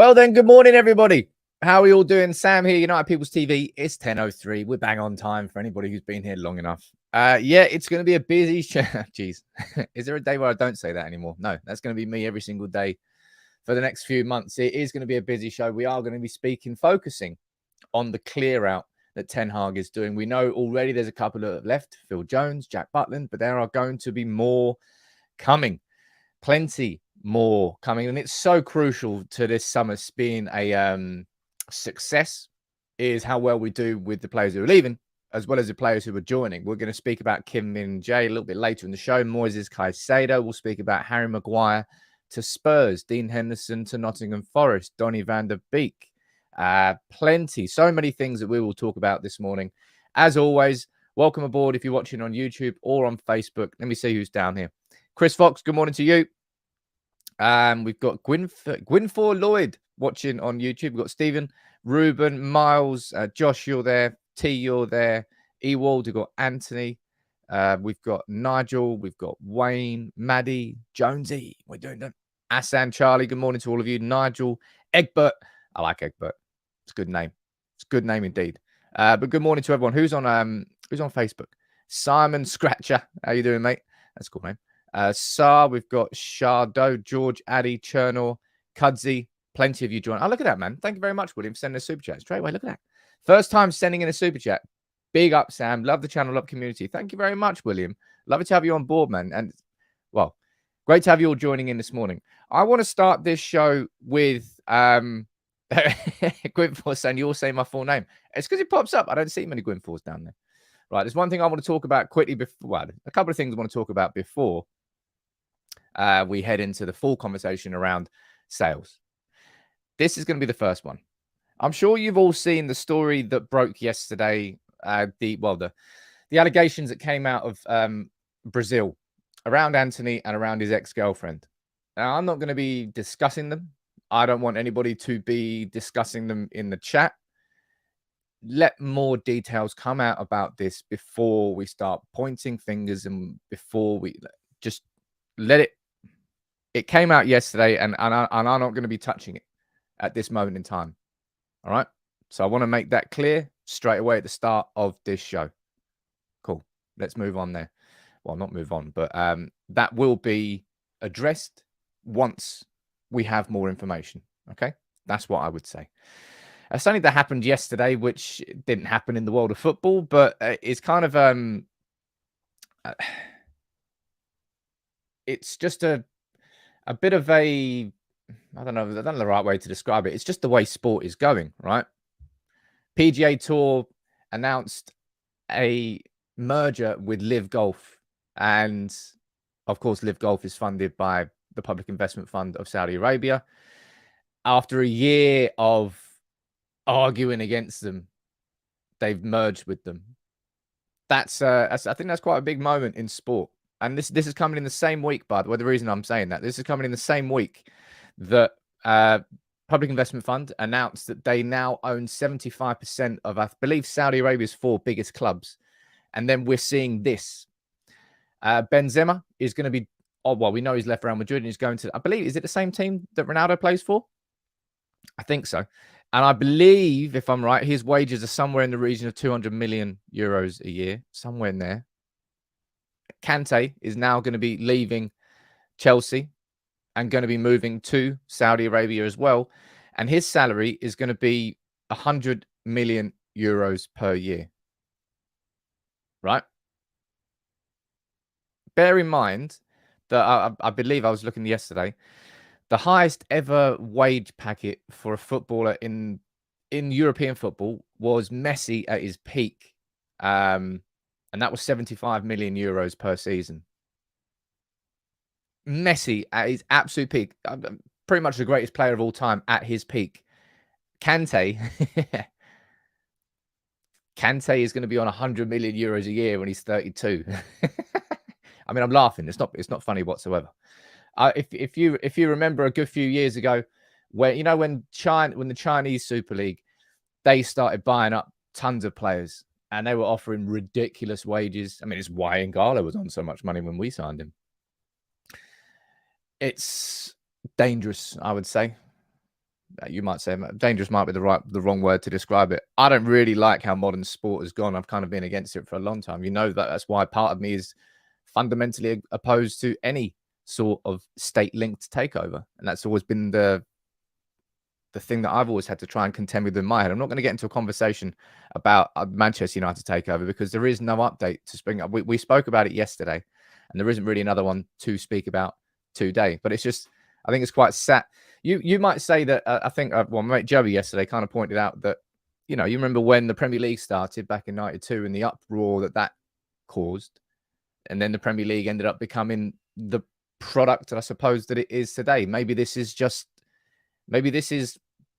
Well then, good morning, everybody. How are you all doing? Sam here, United People's TV. It's 10:03. We're bang on time for anybody who's been here long enough. Yeah, it's going to be a busy show. Jeez, is there a day where I don't say that anymore? No, that's going to be me every single day for the next few months. It is going to be a busy show. We are going to be focusing on the clear out that Ten Hag is doing. We know already there's a couple that have left, Phil Jones, Jack Butland, but there are going to be more coming. Plenty more coming, and it's so crucial to this summer being a success is how well we do with the players who are leaving as well as the players who are joining. We're going to speak about Min-Jae a little bit later in the show. Moises Caicedo. We'll speak about Harry Maguire to Spurs, Dean Henderson to Nottingham Forest, Donny van der Beek. Plenty, so many things that we will talk about this morning. As always, welcome aboard if you're watching on YouTube or on Facebook. Let me see who's down here. Chris Fox, good morning to you. We've got Gwynfor Lloyd watching on YouTube. We've got Stephen, Ruben, Miles, Josh, you're there. T, you're there. Ewald, we've got Anthony. We've got Nigel. We've got Wayne, Maddie, Jonesy. We're doing that. Asan, Charlie, good morning to all of you. Nigel, Egbert. I like Egbert. It's a good name. It's a good name indeed. But good morning to everyone. Who's on Facebook? Simon Scratcher. How you doing, mate? That's a cool name. We've got Shardo, George, Addy, Chernor, Cudsy. Plenty of you join. Oh, look at that, man. Thank you very much, William, for sending a super chat. Straight away, look at that. First time sending in a super chat. Big up, Sam. Love the channel, love community. Thank you very much, William. Love it to have you on board, man. And, well, great to have you all joining in this morning. I want to start this show with Gwynfor saying, you all say my full name. It's because it pops up. I don't see many Gwynfors down there. Right, there's one thing I want to talk about quickly before, well, a couple of things I want to talk about before we head into the full conversation around sales. This is going to be the first one. I'm sure you've all seen the story that broke yesterday. The allegations that came out of Brazil around Anthony and around his ex-girlfriend. Now, I'm not going to be discussing them. I don't want anybody to be discussing them in the chat. Let more details come out about this before we start pointing fingers and before we just let it. It came out yesterday, and I'm not going to be touching it at this moment in time. All right. So I want to make that clear straight away at the start of this show. Cool. Let's move on there. Well, not move on, but that will be addressed once we have more information. Okay. That's what I would say. Something that happened yesterday, which didn't happen in the world of football, but it's kind of it's just a bit of a, I don't know the right way to describe it. It's just the way sport is going, right? PGA Tour announced a merger with Live Golf. And of course, Live Golf is funded by the Public Investment Fund of Saudi Arabia. After a year of arguing against them, they've merged with them. I think that's quite a big moment in sport. And this is coming in the same week, by the way. The reason I'm saying that, this is coming in the same week that Public Investment Fund announced that they now own 75% of, I believe, Saudi Arabia's 4 biggest clubs. And then we're seeing this. Benzema is going to be, well, we know he's left Real Madrid and he's going to, I believe, is it the same team that Ronaldo plays for? I think so. And I believe, if I'm right, his wages are somewhere in the region of 200 million euros a year, somewhere in there. Kante is now going to be leaving Chelsea and going to be moving to Saudi Arabia as well. And his salary is going to be 100 million euros per year. Right? Bear in mind that I believe I was looking yesterday, the highest ever wage packet for a footballer in European football was Messi at his peak. And that was 75 million euros per season. Messi at his absolute peak, pretty much the greatest player of all time at his peak. Kante is going to be on 100 million euros a year when he's 32. I mean, I'm laughing. It's not funny whatsoever. If you remember a good few years ago, where when the Chinese Super League, they started buying up tons of players and they were offering ridiculous wages. I mean, it's why N'Gala was on so much money when we signed him. It's dangerous, I would say. you might say dangerous might be the wrong word to describe it. I don't really like how modern sport has gone. I've kind of been against it for a long time. You know that's why part of me is fundamentally opposed to any sort of state-linked takeover, and that's always been the thing that I've always had to try and contend with in my head. I'm not going to get into a conversation about Manchester United takeover because there is no update to spring up. We spoke about it yesterday, and there isn't really another one to speak about today. But it's just, I think it's quite sad. You might say that I think my mate Joey yesterday kind of pointed out that, you remember when the Premier League started back in '92 and the uproar that caused, and then the Premier League ended up becoming the product, I suppose, that it is today. Maybe this is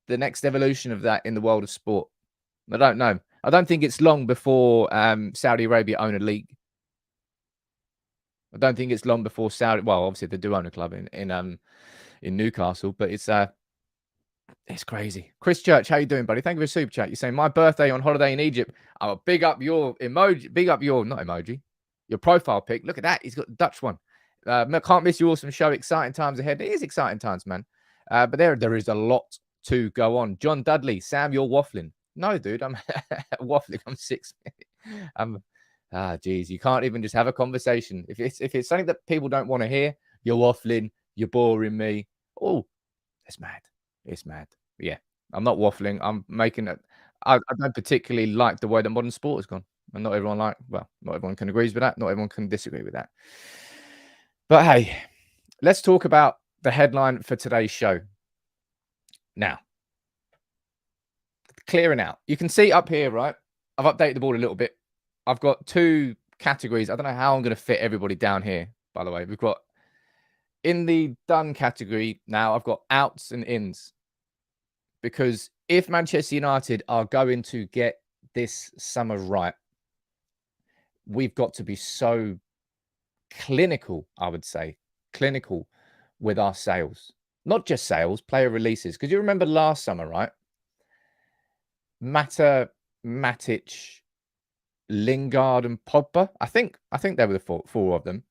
the next evolution of that in the world of sport. I don't know. I don't think it's long before Saudi Arabia own a league. I don't think it's long before Saudi. Well, obviously they do own a club in Newcastle, but it's crazy. Chris Church, how you doing, buddy? Thank you for the super chat. You're saying my birthday on holiday in Egypt. Oh, big up your emoji. Big up your not emoji. Your profile pic. Look at that. He's got the Dutch one. Can't miss your awesome show. Exciting times ahead. It is exciting times, man. But there is a lot to go on. John Dudley, Sam, you're waffling. No, dude, I'm waffling. I'm 6. Geez, you can't even just have a conversation. If it's something that people don't want to hear, you're waffling. You're boring me. Oh, it's mad. It's mad. Yeah, I'm not waffling. I'm making it. I don't particularly like the way that modern sport has gone, and not everyone not everyone can agree with that. Not everyone can disagree with that. But hey, let's talk about the headline for today's show. Now, clearing out. You can see up here, right? I've updated the board a little bit. I've got 2 categories. I don't know how I'm going to fit everybody down here, by the way. We've got in the done category now, I've got outs and ins. Because if Manchester United are going to get this summer right, we've got to be so clinical, I would say. Clinical with our sales. Not just sales, player releases. Because you remember last summer, right? Mata, Matic, Lingard, and Pogba. I think they were the 4 of them.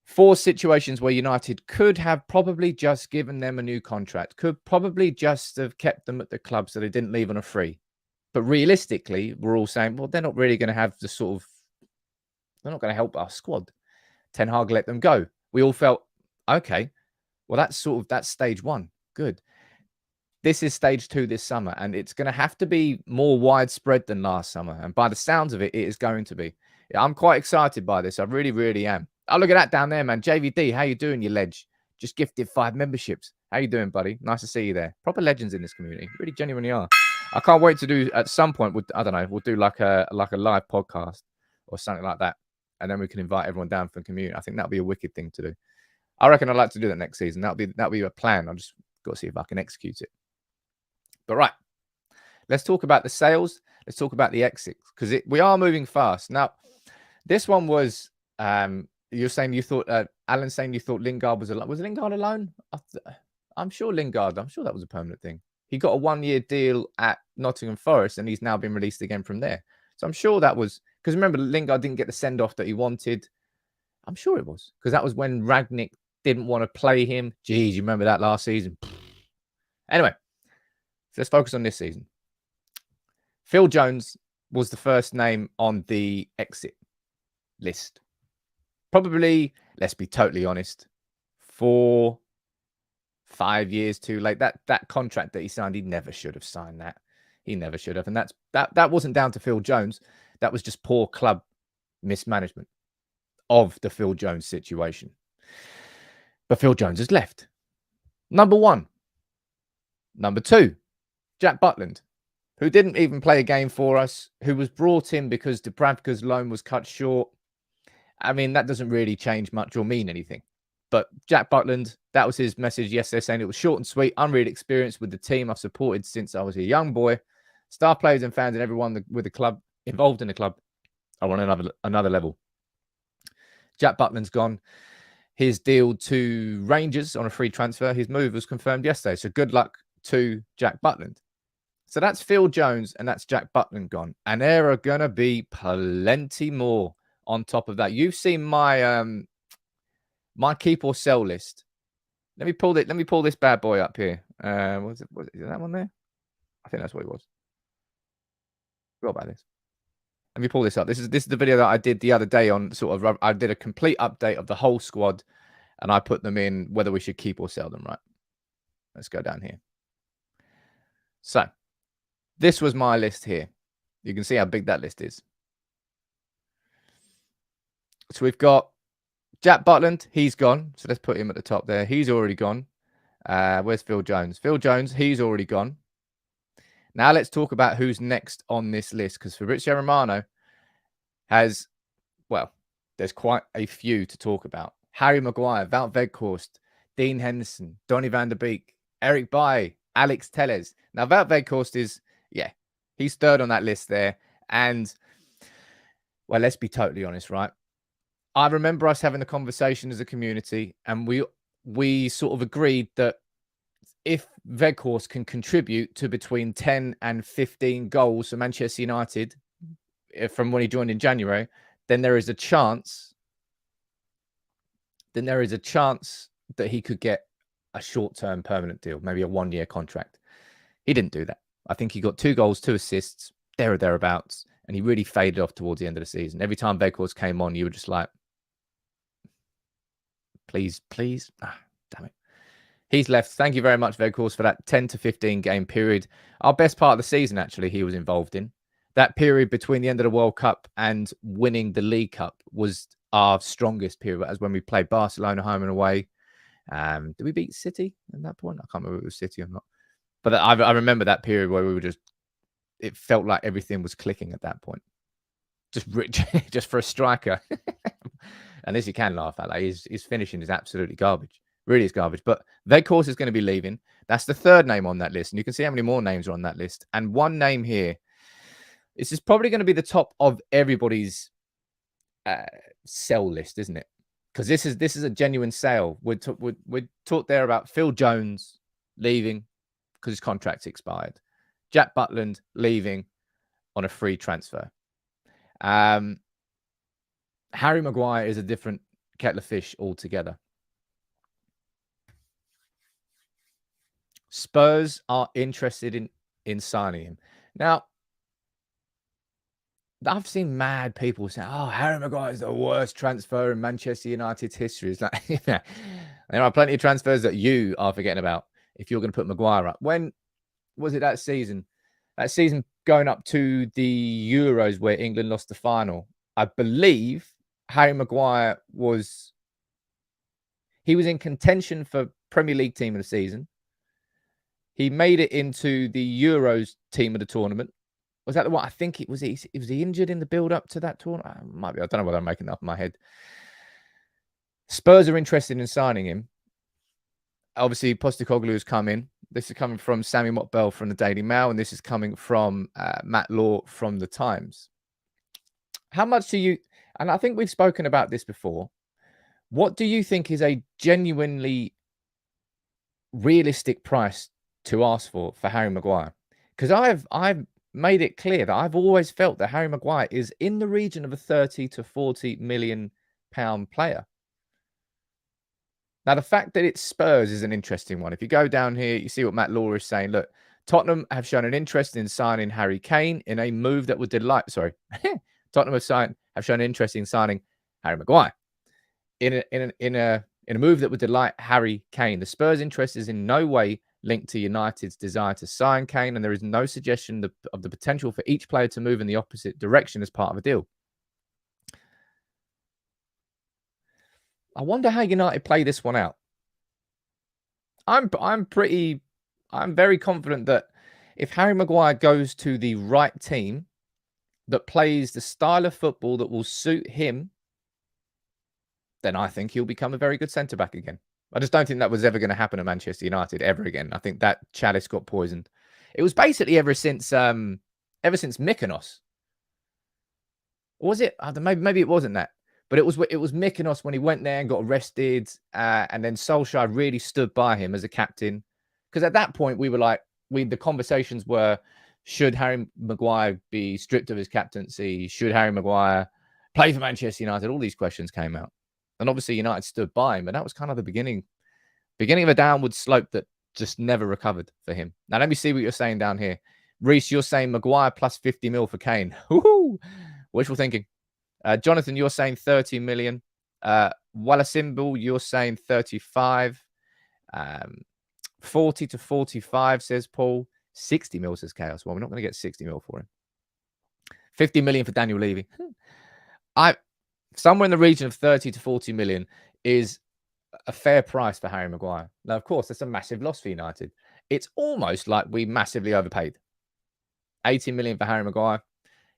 4 situations where United could have probably just given them a new contract. Could probably just have kept them at the club so they didn't leave on a free. But realistically, we're all saying, well, they're not really going to have the sort of... They're not going to help our squad. Ten Hag let them go. We all felt, okay, well, that's stage 1. Good. This is stage 2 this summer, and it's going to have to be more widespread than last summer. And by the sounds of it, it is going to be. Yeah, I'm quite excited by this. I really, really am. Oh, look at that down there, man. JVD, how you doing, you ledge? Just gifted 5 memberships. How you doing, buddy? Nice to see you there. Proper legends in this community. Really genuinely are. I can't wait to do, at some point, I don't know, we'll do like a live podcast or something like that. And then we can invite everyone down from the community. I think that'll be a wicked thing to do. I reckon I'd like to do that next season. That'll be a plan. I'll just got to see if I can execute it. But right, let's talk about the sales. Let's talk about the exits because we are moving fast. Now, this one was you're saying you thought Alan's saying you thought Lingard was alone. Was Lingard alone? I'm sure Lingard. I'm sure that was a permanent thing. He got a 1-year deal at Nottingham Forest, and he's now been released again from there. So I'm sure that was because remember Lingard didn't get the send off that he wanted. I'm sure it was because that was when Ragnick didn't want to play him. Geez, you remember that last season? Anyway, so let's focus on this season. Phil Jones was the first name on the exit list. Probably, let's be totally honest, 4-5 years too late. That contract that he signed, he never should have signed that. He never should have. And that wasn't down to Phil Jones. That was just poor club mismanagement of the Phil Jones situation. But Phil Jones has left. Number 1. Number 2, Jack Butland, who didn't even play a game for us, who was brought in because Dubravka's loan was cut short. I mean, that doesn't really change much or mean anything. But Jack Butland, that was his message yesterday, saying it was short and sweet. I'm really experienced with the team I've supported since I was a young boy. Star players and fans and everyone with the club, involved in the club, are on another level. Jack Butland's gone. His deal to Rangers on a free transfer, his move was confirmed yesterday. So good luck to Jack Butland. So that's Phil Jones and that's Jack Butland gone. And there are going to be plenty more on top of that. You've seen my my keep or sell list. Let me pull this bad boy up here. Was it is that one there? I think that's what it was. Forgot about this. Let me pull this up. This is the video that I did the other day on sort of I did a complete update of the whole squad and I put them in whether we should keep or sell them, right? Let's go down here. So, this was my list here. You can see how big that list is. So we've got Jack Butland, he's gone. So let's put him at the top there. He's already gone. Where's Phil Jones? Phil Jones, he's already gone. Now let's talk about who's next on this list, because Fabrizio Romano has, well, there's quite a few to talk about. Harry Maguire, Wout Weghorst, Dean Henderson, Donny van der Beek, Erik Bailly, Alex Telles. Now, Wout Weghorst is, yeah, he's third on that list there. And, well, let's be totally honest, right? I remember us having a conversation as a community, and we sort of agreed that if Weghorst can contribute to between 10 and 15 goals for Manchester United from when he joined in January, then there is a chance that he could get a short-term permanent deal, maybe a one-year contract. He didn't do that. I think he got 2 goals, 2 assists, there or thereabouts, and he really faded off towards the end of the season. Every time Weghorst came on, you were just like, please. Damn it. He's left. Thank you very much, Weghorst, for that 10 to 15 game period. Our best part of the season, actually, he was involved in. That period between the end of the World Cup and winning the League Cup was our strongest period. As when we played Barcelona home and away. Did we beat City at that point? I can't remember if it was City or not. But I remember that period where we were it felt like everything was clicking at that point. Just for a striker. And this you can laugh at. Like his finishing is absolutely garbage. Really is garbage. But Weghorst is going to be leaving. That's the third name on that list. And you can see how many more names are on that list. And one name here. This is probably going to be the top of everybody's sell list, isn't it? Because this is a genuine sale. We're talked there about Phil Jones leaving because his contract's expired. Jack Butland leaving on a free transfer. Harry Maguire is a different kettle of fish altogether. Spurs are interested in signing him. Now, I've seen mad people say, oh, Harry Maguire is the worst transfer in Manchester United's history. It's like, yeah, there are plenty of transfers that you are forgetting about if you're going to put Maguire up. When was it that season? That season going up to the Euros where England lost the final. I believe Harry Maguire was in contention for Premier League team of the season. He made it into the Euros team of the tournament. Was that the one? I think it was. Was he injured in the build-up to that tournament? Might be. I don't know whether I'm making that up in my head. Spurs are interested in signing him. Obviously, Postecoglou has come in. This is coming from Sammy Motbell from the Daily Mail, and this is coming from Matt Law from the Times. How much do you... And I think we've spoken about this before. What do you think is a genuinely realistic price to ask for Harry Maguire? Because I've made it clear that I've always felt that Harry Maguire is in the region of a 30 to 40 million pound player. Now, the fact that it's Spurs is an interesting one. If you go down here, you see what Matt Law is saying. Look, Tottenham have shown an interest in signing Harry Kane in a move that would delight... Sorry. Tottenham have shown an interest in signing Harry Maguire in a move that would delight Harry Kane. The Spurs' interest is in no way linked to United's desire to sign Kane, and there is no suggestion of the potential for each player to move in the opposite direction as part of a deal. I wonder how United play this one out. I'm very confident that if Harry Maguire goes to the right team that plays the style of football that will suit him, then I think he'll become a very good centre-back again. I just don't think that was ever going to happen at Manchester United ever again. I think that chalice got poisoned. It was basically ever since Mykonos. Or was it? Maybe it wasn't that. But it was Mykonos when he went there and got arrested, and then Solskjaer really stood by him as a captain. Because at that point, we were like, the conversations were, should Harry Maguire be stripped of his captaincy? Should Harry Maguire play for Manchester United? All these questions came out. And obviously United stood by him, but that was kind of the beginning Beginning of a downward slope that just never recovered for him. Now, let me see what you're saying down here. Reese, you're saying Maguire plus 50 mil for Kane. Woohoo! Wishful thinking. Jonathan, you're saying 30 million. Wallasymbol, you're saying 35. 40 to 45, says Paul. 60 mil, says Chaos. Well, we're not going to get 60 mil for him. 50 million for Daniel Levy. Somewhere in the region of 30 to 40 million is a fair price for Harry Maguire. Now, of course, that's a massive loss for United. It's almost like we massively overpaid. 80 million for Harry Maguire.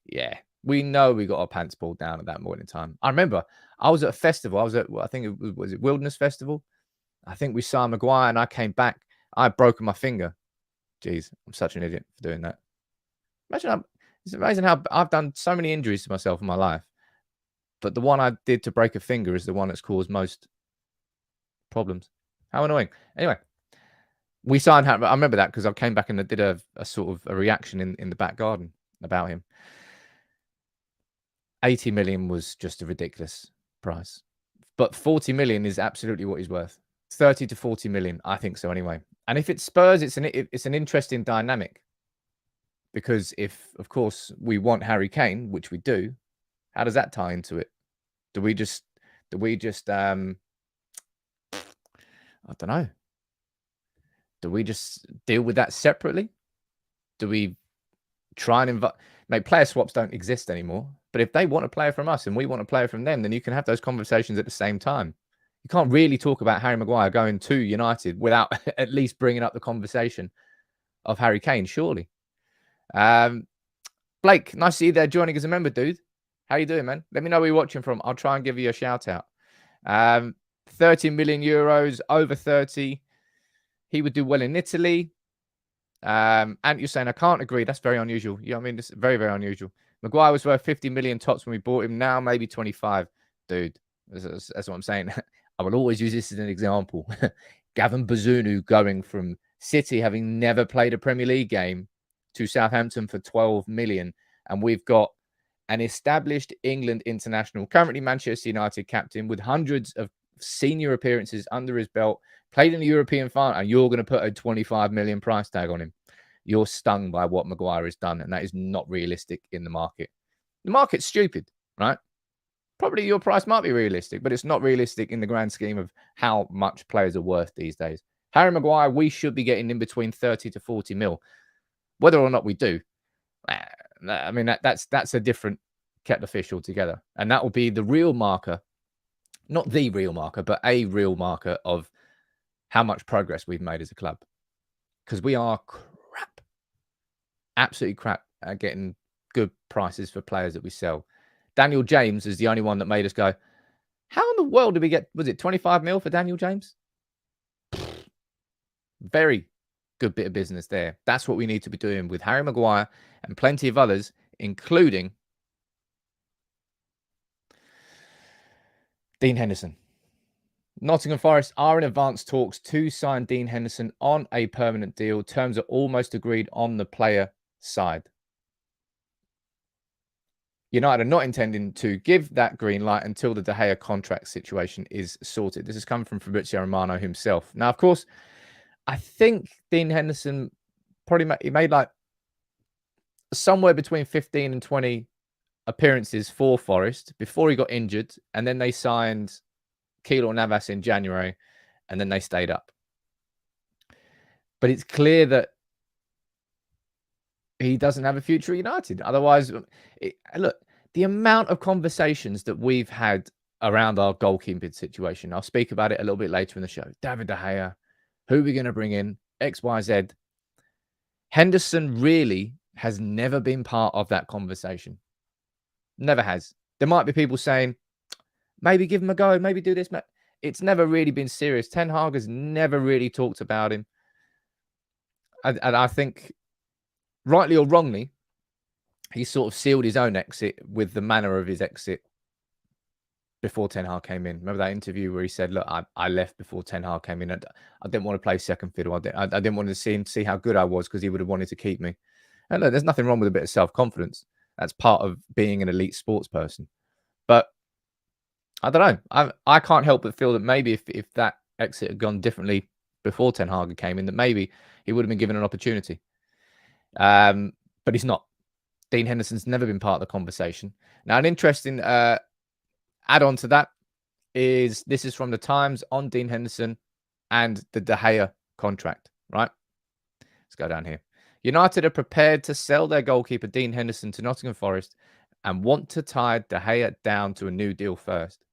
Yeah, we know we got our pants pulled down at that point in time. I remember I was at a festival. I was at, I think it was it Wilderness Festival? I think we saw Maguire and I came back. I had broken my finger. Jeez, I'm such an idiot for doing that. It's amazing how I've done so many injuries to myself in my life. But the one I did to break a finger is the one that's caused most problems. How annoying. Anyway, we signed. I remember that because I came back and I did a sort of a reaction in the back garden about him. 80 million was just a ridiculous price. But 40 million is absolutely what he's worth. 30 to 40 million, I think so anyway. And if it's Spurs, it's an interesting dynamic. Because if, of course, we want Harry Kane, which we do, how does that tie into it? Do we just I don't know. Do we just deal with that separately? Do we try and invite? Mate, player swaps don't exist anymore. But if they want a player from us and we want a player from them, then you can have those conversations at the same time. You can't really talk about Harry Maguire going to United without at least bringing up the conversation of Harry Kane, surely. Blake, nice to see you there joining as a member, dude. How you doing, man? Let me know where you're watching from. I'll try and give you a shout out. 30 million euros, over 30. He would do well in Italy. And you're saying, I can't agree. That's very unusual. You know what I mean? It's very, very unusual. Maguire was worth 50 million tops when we bought him. Now, maybe 25. Dude, that's what I'm saying. I will always use this as an example. Gavin Bazunu going from City, having never played a Premier League game, to Southampton for 12 million. And we've got an established England international, currently Manchester United captain, with hundreds of senior appearances under his belt, played in the European final, and you're going to put a 25 million price tag on him. You're stung by what Maguire has done, and that is not realistic in the market. The market's stupid, right? Probably your price might be realistic, but it's not realistic in the grand scheme of how much players are worth these days. Harry Maguire, we should be getting in between 30 to 40 mil. Whether or not we do, I mean, that's a different kettle of fish altogether. And that will be the real marker, not the real marker, but a real marker of how much progress we've made as a club. Because we are crap, absolutely crap at getting good prices for players that we sell. Daniel James is the only one that made us go, how in the world did we get, was it 25 mil for Daniel James? Very good bit of business there. That's what we need to be doing with Harry Maguire and plenty of others, including Dean Henderson. Nottingham Forest are in advanced talks to sign Dean Henderson on a permanent deal. Terms are almost agreed on the player side. United are not intending to give that green light until the De Gea contract situation is sorted. This is coming from Fabrizio Romano himself. Now, of course, I think Dean Henderson probably made like somewhere between 15 and 20 appearances for Forest before he got injured. And then they signed Keylor Navas in January, and then they stayed up. But it's clear that he doesn't have a future at United. Otherwise, look, the amount of conversations that we've had around our goalkeeping situation, I'll speak about it a little bit later in the show. David De Gea, who are we going to bring in? X, Y, Z. Henderson really has never been part of that conversation. Never has. There might be people saying, maybe give him a go, maybe do this. It's never really been serious. Ten Hag has never really talked about him. And I think, rightly or wrongly, he sort of sealed his own exit with the manner of his exit before Ten Hag came in. Remember that interview where he said, look, I left before Ten Hag came in. I didn't want to play second fiddle. I didn't want to see how good I was because he would have wanted to keep me. And look, there's nothing wrong with a bit of self-confidence. That's part of being an elite sports person. But I don't know. I can't help but feel that maybe if that exit had gone differently before Ten Hag came in, that maybe he would have been given an opportunity. But he's not. Dean Henderson's never been part of the conversation. Now, an interesting add-on to that is this is from the Times on Dean Henderson and the De Gea contract, right? Let's go down here. United are prepared to sell their goalkeeper Dean Henderson to Nottingham Forest and want to tie De Gea down to a new deal first.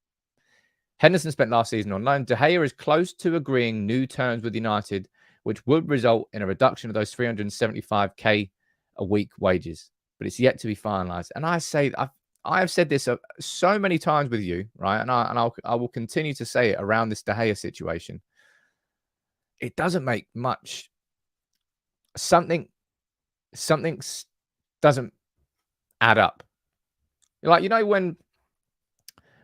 Henderson spent last season on loan. De Gea is close to agreeing new terms with United, which would result in a reduction of those 375k a week wages, but it's yet to be finalised. And I have said this so many times with you, right? And I will continue to say it around this De Gea situation. It doesn't make much. Something doesn't add up. Like, you know, when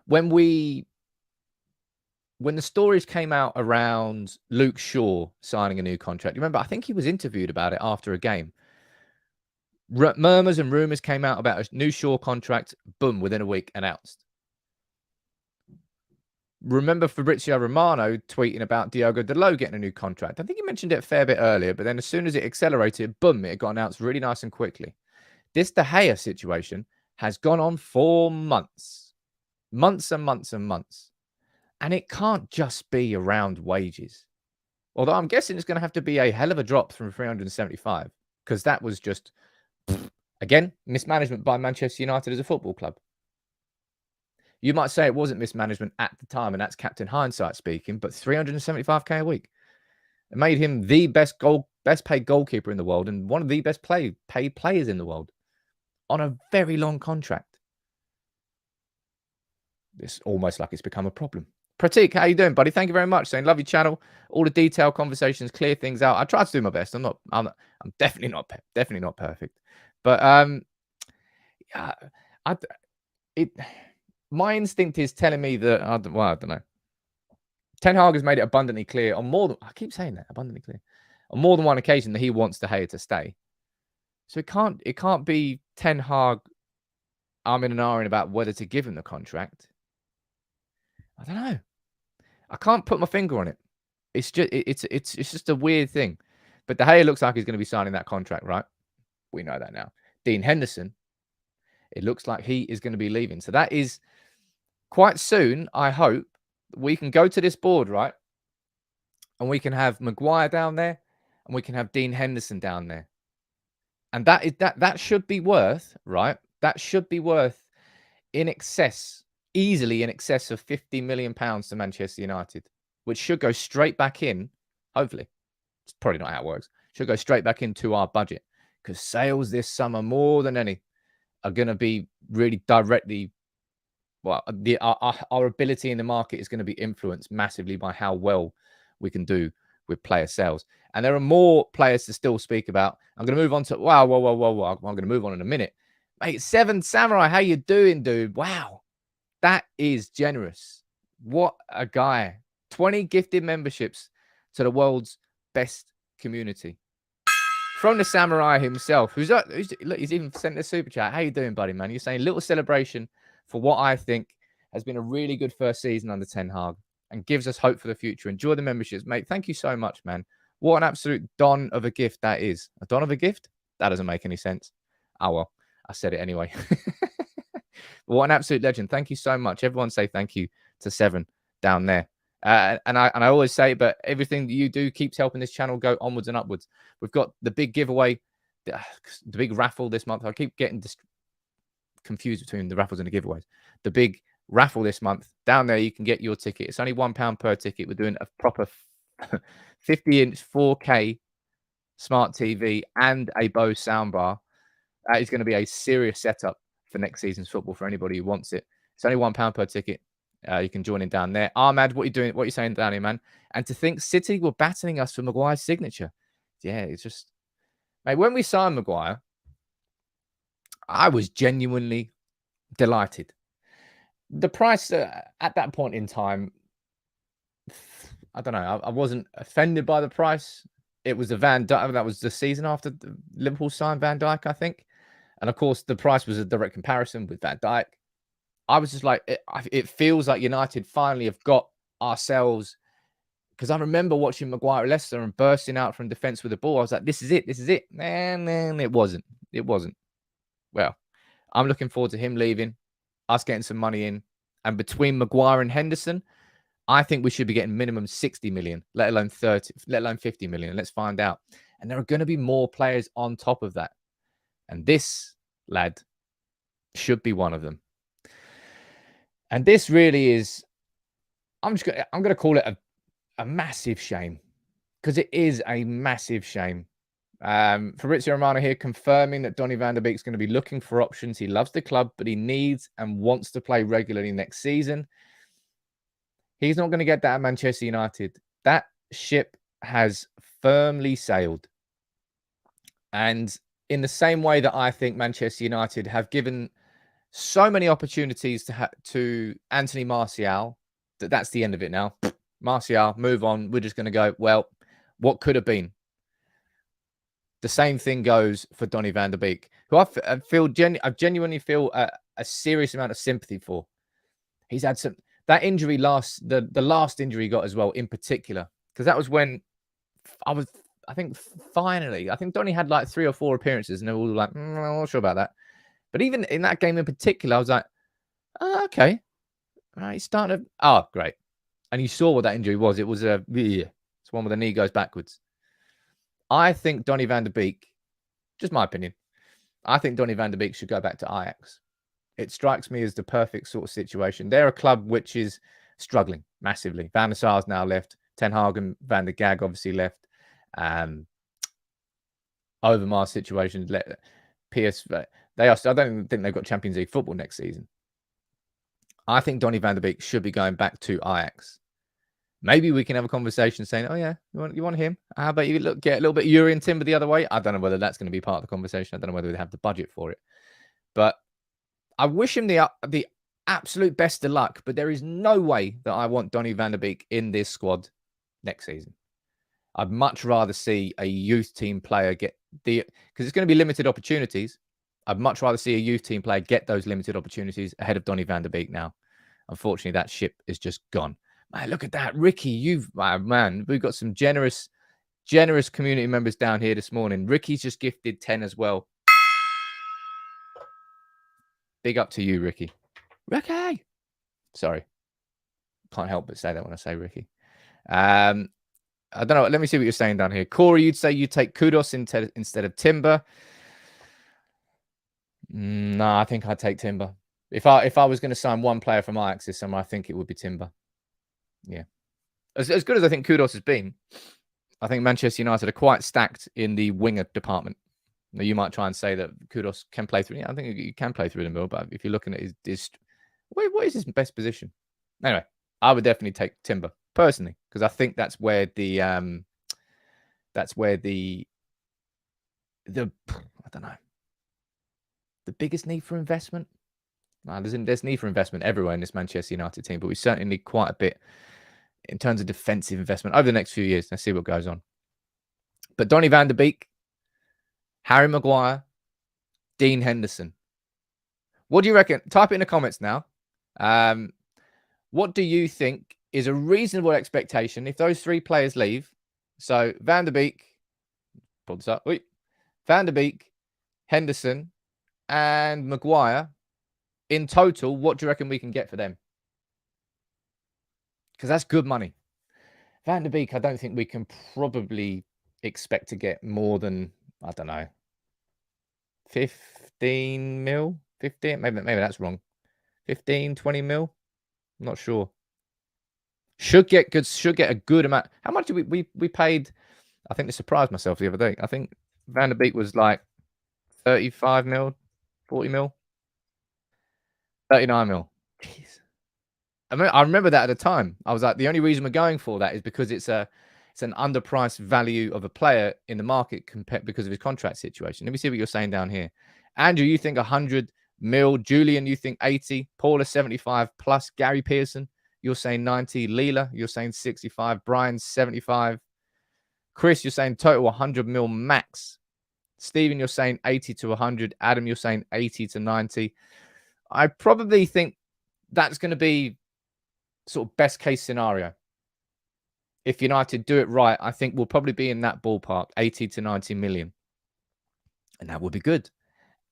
the stories came out around Luke Shaw signing a new contract, you remember? I think he was interviewed about it after a game. Murmurs and rumors came out about a new Shaw contract. Boom, within a week, announced. Remember Fabrizio Romano tweeting about Diogo Dalot getting a new contract? I think he mentioned it a fair bit earlier, but then as soon as it accelerated, boom, it got announced really nice and quickly. This De Gea situation has gone on for months. Months and months and months. And it can't just be around wages. Although I'm guessing it's going to have to be a hell of a drop from 375, because that was just, again, mismanagement by Manchester United as a football club. You might say it wasn't mismanagement at the time, and that's Captain Hindsight speaking, but 375k a week. It made him the best paid goalkeeper in the world and one of the best paid players in the world on a very long contract. It's almost like it's become a problem. Pratik, how you doing, buddy? Thank you very much. Saying love your channel. All the detailed conversations, clear things out. I try to do my best. I'm definitely not perfect, but yeah, my instinct is telling me that I don't know. Ten Hag has made it abundantly clear on more than abundantly clear on more than one occasion that he wants De Gea to stay. So it can't be Ten Hag arming and ahhing about whether to give him the contract. I don't know. I can't put my finger on it. It's just a weird thing. But De Gea looks like he's going to be signing that contract, right? We know that now. Dean Henderson, it looks like he is going to be leaving. So that is quite soon. I hope we can go to this board, right? And we can have Maguire down there, and we can have Dean Henderson down there. And that should be worth, right? That should be worth easily in excess of £50 million to Manchester United, which should go straight back in. Hopefully, it's probably not how it works. Should go straight back into our budget, because sales this summer, more than any, are going to be really directly. Well, our ability in the market is going to be influenced massively by how well we can do with player sales. And there are more players to still speak about. I'm going to move on to, wow. I'm going to move on in a minute. Mate, Seven Samurai, how you doing, dude? Wow. That is generous. What a guy. 20 gifted memberships to the world's best community. From the Samurai himself, look, he's even sent a super chat. How you doing, buddy, man? You're saying little celebration for what I think has been a really good first season under Ten Hag and gives us hope for the future. Enjoy the memberships, mate. Thank you so much, man. What an absolute don of a gift that is. A don of a gift? That doesn't make any sense. Oh, well, I said it anyway. What an absolute legend. Thank you so much. Everyone say thank you to Seven down there. And I always say, but everything that you do keeps helping this channel go onwards and upwards. We've got the big giveaway, the big raffle this month. I keep getting confused between the raffles and the giveaways. The big raffle this month, down there you can get your ticket. It's only £1 per ticket. We're doing a proper 50-inch 4K smart TV and a Bose soundbar. That is going to be a serious setup for next season's football for anybody who wants it. It's only £1 per ticket. You can join in down there. Ahmad, what are you doing? What are you saying down here, man? And to think City were battling us for Maguire's signature. Yeah, it's just, mate, when we signed Maguire, I was genuinely delighted. The price at that point in time, I don't know. I wasn't offended by the price. It was a Van Dijk. That was the season after Liverpool signed Van Dijk, I think. And of course, the price was a direct comparison with Van Dijk. I was just like, it feels like United finally have got ourselves Because I remember watching Maguire at Leicester and bursting out from defence with the ball. I was like, this is it. This is it. And then it wasn't. It wasn't. Well, I'm looking forward to him leaving, us getting some money in. And between Maguire and Henderson, I think we should be getting minimum 60 million, let alone 30, let alone 50 million. Let's find out. And there are going to be more players on top of that. And this lad should be one of them. And this really is, I'm going to call it a massive shame, because it is a massive shame. Fabrizio Romano here confirming that Donny van der Beek's going to be looking for options. He loves the club, but he needs and wants to play regularly next season. He's not going to get that at Manchester United. That ship has firmly sailed. And in the same way that I think Manchester United have given so many opportunities to Anthony Martial, that's the end of it now. Martial, move on. We're just going to go, well, what could have been? The same thing goes for Donny van der Beek, who I genuinely feel a serious amount of sympathy for. He's had that injury the last injury he got as well, in particular, because that was when I think Donny had like 3 or 4 appearances and they were all like, I'm not sure about that. But even in that game in particular, I was like, oh, okay. All right, he's starting to, oh, great. And you saw what that injury was. It was it's one where the knee goes backwards. I think Donny van der Beek, just my opinion, I think Donny van der Beek should go back to Ajax. It strikes me as the perfect sort of situation. They're a club which is struggling massively. Van der Sar's now left. Ten Hag and Van der Gag obviously left. Overmars situation. PSV. I don't even think they've got Champions League football next season. I think Donny van der Beek should be going back to Ajax. Maybe we can have a conversation saying, oh, yeah, you want him? How about you get a little bit of Urian Timber the other way? I don't know whether that's going to be part of the conversation. I don't know whether they have the budget for it. But I wish him the absolute best of luck. But there is no way that I want Donny van der Beek in this squad next season. I'd much rather see a youth team player get because it's going to be limited opportunities. I'd much rather see a youth team player get those limited opportunities ahead of Donny van der Beek now. Unfortunately, that ship is just gone. Man, look at that. Ricky, we've got some generous community members down here this morning. Ricky's just gifted 10 as well. Big up to you, Ricky. Ricky! Sorry. Can't help but say that when I say Ricky. I don't know. Let me see what you're saying down here. Corey, you'd say you take Kudos instead of Timber. No, I think I'd take Timber. If I was going to sign one player from Ajax this summer, I think it would be Timber. Yeah. As good as I think Kudos has been, I think Manchester United are quite stacked in the winger department. Now, you might try and say that Kudos can play through. Yeah, I think he can play through the middle, but if you're looking at what is his best position? Anyway, I would definitely take Timber personally, because I think that's where the I don't know, the biggest need for investment. There's need for investment everywhere in this Manchester United team, but we certainly need quite a bit in terms of defensive investment over the next few years. Let's see what goes on. But Donny van der Beek, Harry Maguire, Dean Henderson. What do you reckon? Type it in the comments now. What do you think is a reasonable expectation if those 3 players leave? So van der Beek, pull this up. Van der Beek, Henderson, and Maguire. In total, what do you reckon we can get for them? Because that's good money. Van der Beek, I don't think we can probably expect to get more than, I don't know, 15 mil? 15? Maybe that's wrong. 15, 20 mil? I'm not sure. Should get a good amount. How much did we paid? I think this surprised myself the other day. I think Van der Beek was like 35 mil, 40 mil. 39 mil. Jeez. I remember that at the time. I was like, the only reason we're going for that is because it's an underpriced value of a player in the market because of his contract situation. Let me see what you're saying down here. Andrew, you think 100 mil. Julian, you think 80. Paula, 75 plus. Gary Pearson, you're saying 90. Leela, you're saying 65. Brian, 75. Chris, you're saying total 100 mil max. Stephen, you're saying 80 to 100. Adam, you're saying 80 to 90. I probably think that's going to be sort of best case scenario. if United do it right, I think we'll probably be in that ballpark, 80 to 90 million. And that would be good.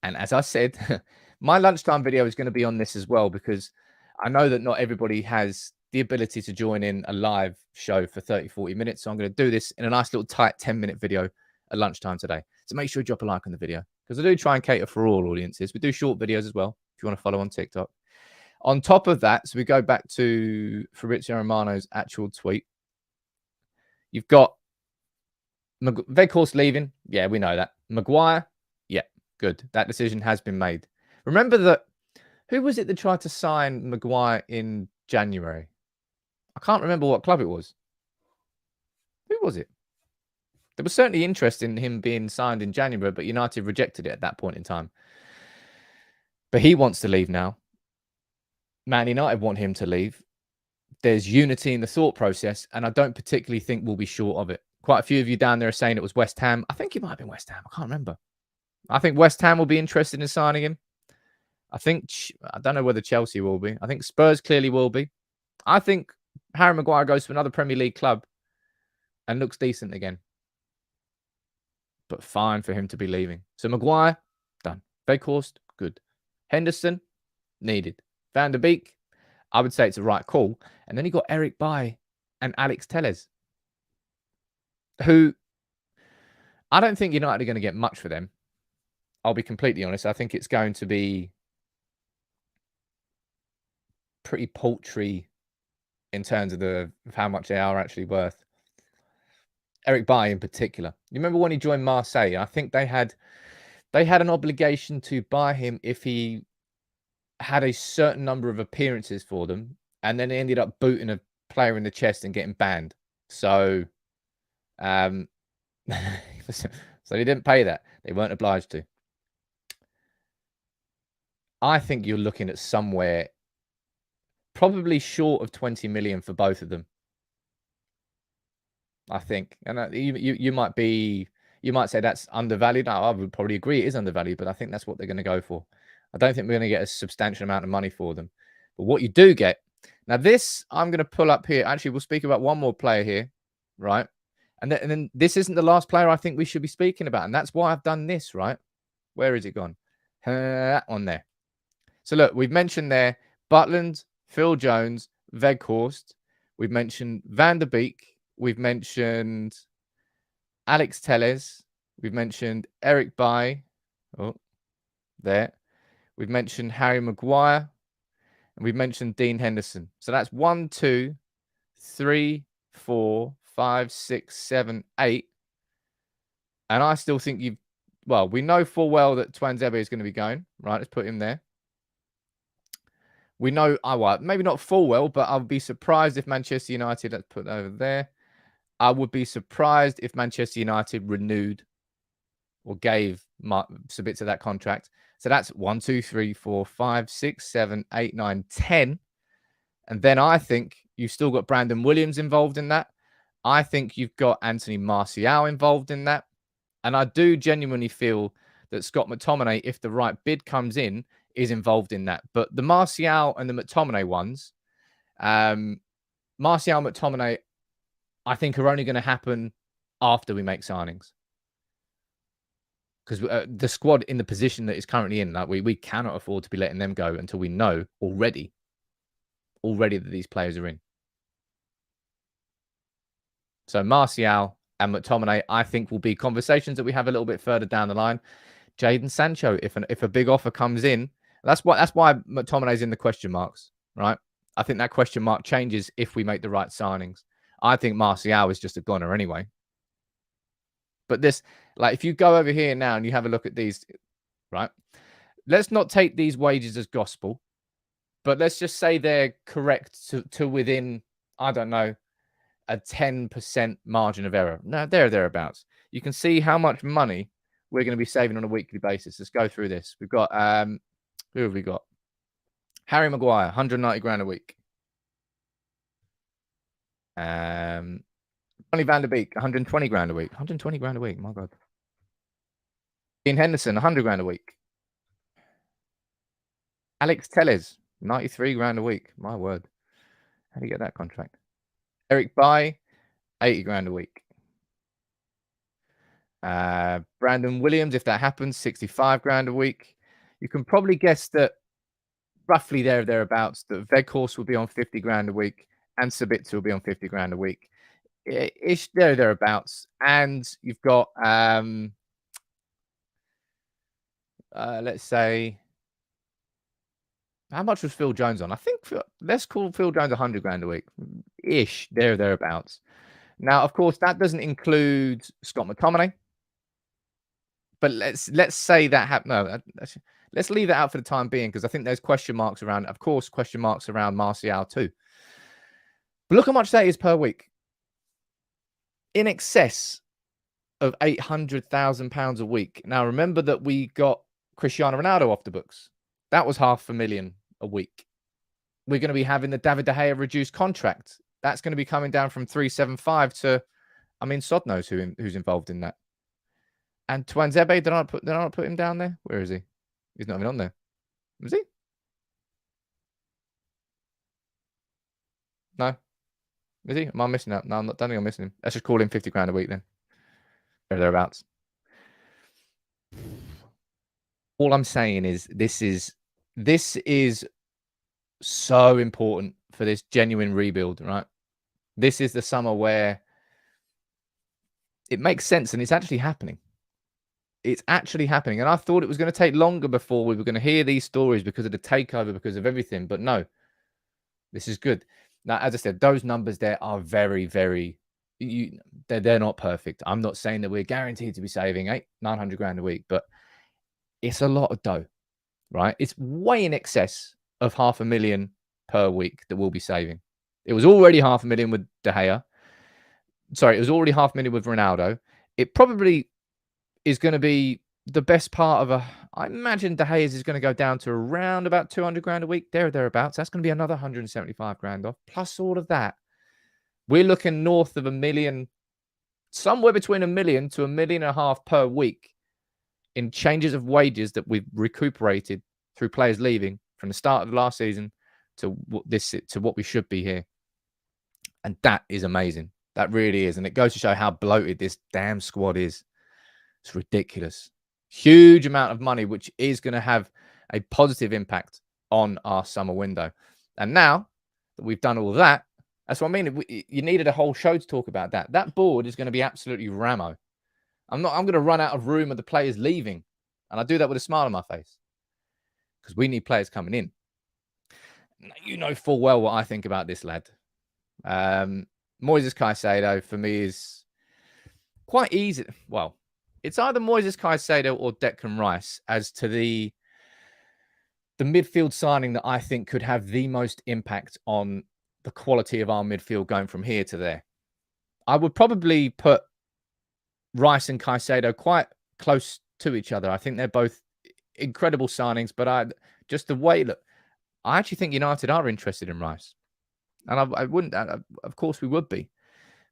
And as I said, my lunchtime video is going to be on this as well, because I know that not everybody has the ability to join in a live show for 30, 40 minutes. So I'm going to do this in a nice little tight 10-minute video at lunchtime today. So make sure you drop a like on the video, because I do try and cater for all audiences. We do short videos as well, if you want to follow on TikTok. On top of that, so we go back to Fabrizio Romano's actual tweet. You've got Weghorst leaving. Yeah, we know that. Maguire. Yeah, good. That decision has been made. Remember that, who was it that tried to sign Maguire in January? I can't remember what club it was. Who was it? There was certainly interest in him being signed in January, but United rejected it at that point in time. But he wants to leave now. Man United want him to leave. There's unity in the thought process, and I don't particularly think we'll be short of it. Quite a few of you down there are saying it was West Ham. I think it might have been West Ham. I can't remember. I think West Ham will be interested in signing him. I don't know whether Chelsea will be. I think Spurs clearly will be. I think Harry Maguire goes to another Premier League club and looks decent again. But fine for him to be leaving. So Maguire, done. Weghorst, good. Henderson, needed. Van der Beek, I would say it's a right call. And then you got Erik Bailly and Alex Telles, who I don't think United are going to get much for them. I'll be completely honest. I think it's going to be pretty paltry in terms of how much they are actually worth. Erik Bailly in particular. You remember when he joined Marseille? I think they had an obligation to buy him if he had a certain number of appearances for them, and then they ended up booting a player in the chest and getting banned. So, so they didn't pay that. They weren't obliged to. I think you're looking at somewhere probably short of 20 million for both of them. I think, and you might say that's undervalued. No, I would probably agree it is undervalued, but I think that's what they're going to go for. I don't think we're going to get a substantial amount of money for them. But what you do get, now this I'm going to pull up here. Actually, we'll speak about one more player here, right? And then this isn't the last player I think we should be speaking about, and that's why I've done this, right? Where is it gone? On there. So look, we've mentioned there Butland, Phil Jones, Weghorst. We've mentioned Van der Beek. We've mentioned Alex Telles. We've mentioned Erik Bailly. Oh, there. We've mentioned Harry Maguire. And we've mentioned Dean Henderson. So that's 1, 2, 3, 4, 5, 6, 7, 8. And I still think we know full well that Twanzebe is going to be going. Right, let's put him there. We know, maybe not full well, but I'll be surprised if Manchester United, let's put that over there. I would be surprised if Manchester United renewed or gave some bits of that contract. So that's 1, 2, 3, 4, 5, 6, 7, 8, 9, 10. And then I think you've still got Brandon Williams involved in that. I think you've got Anthony Martial involved in that. And I do genuinely feel that Scott McTominay, if the right bid comes in, is involved in that. But the Martial and the McTominay ones, Martial, McTominay, I think are only going to happen after we make signings. Because the squad in the position that is currently in, like we cannot afford to be letting them go until we know already that these players are in. So Martial and McTominay, I think, will be conversations that we have a little bit further down the line. Jadon Sancho, if a big offer comes in, that's why McTominay's in the question marks, right? I think that question mark changes if we make the right signings. I think Martial is just a goner anyway. But this, like, if you go over here now and you have a look at these, right? Let's not take these wages as gospel, but let's just say they're correct to within, I don't know, a 10% margin of error. No, thereabouts. You can see how much money we're going to be saving on a weekly basis. Let's go through this. We've got, who have we got? Harry Maguire, 190 grand a week. Johnny Van der Beek, 120 grand a week. 120 grand a week. My God. Dean Henderson, 100 grand a week. Alex Telles, 93 grand a week. My word. How do you get that contract? Erik Bailly, 80 grand a week. Brandon Williams, if that happens, 65 grand a week. You can probably guess that roughly thereabouts that Veghorst will be on 50 grand a week and Sabitzer will be on 50 grand a week. Ish thereabouts. And you've got let's say, how much was Phil Jones on? I think let's call Phil Jones 100 grand a week. Ish thereabouts. Now, of course, that doesn't include Scott McTominay. But let's say that happened. No, let's leave that out for the time being because I think there's question marks around. Of course, question marks around Martial too. But look how much that is per week. In excess of £800,000 a week. Now, remember that we got Cristiano Ronaldo off the books. That was £500,000 a week. We're going to be having the David De Gea reduced contract. That's going to be coming down from 375 to, I mean, sod knows who's involved in that. And Tuanzebe, did I not put him down there? Where is he? He's not even on there. Is he? No. Is he? Am I missing out? No, I don't think I'm missing him. Let's just call him 50 grand a week then. Or thereabouts. All I'm saying is this is so important for this genuine rebuild, right? This is the summer where it makes sense and it's actually happening. It's actually happening. And I thought it was going to take longer before we were going to hear these stories because of the takeover, because of everything. But no, this is good. Now, as I said, those numbers there are very, very, they're not perfect. I'm not saying that we're guaranteed to be saving 900 grand a week, but it's a lot of dough, right? It's way in excess of $500,000 per week that we'll be saving. It was already $500,000 with De Gea. Sorry, it was already $500,000 with Ronaldo. It probably is going to be the best part of I imagine De Gea's is going to go down to around about 200 grand a week, thereabouts. That's going to be another 175 grand off. Plus all of that, we're looking north of $1 million, somewhere between $1 million to $1.5 million per week in changes of wages that we've recuperated through players leaving from the start of the last season to what we should be here. And that is amazing. That really is. And it goes to show how bloated this damn squad is. It's ridiculous. Huge amount of money, which is going to have a positive impact on our summer window. And now that we've done all of that, that's what I mean. You needed a whole show to talk about that. That board is going to be absolutely ramo. I'm going to run out of room of the players leaving. And I do that with a smile on my face. Because we need players coming in. You know full well what I think about this lad. Moises Caicedo, for me, is quite easy. Well, it's either Moises Caicedo or Declan Rice as to the midfield signing that I think could have the most impact on the quality of our midfield going from here to there. I would probably put Rice and Caicedo quite close to each other. I think they're both incredible signings, but just the way, look, I actually think United are interested in Rice. And I wouldn't, of course we would be,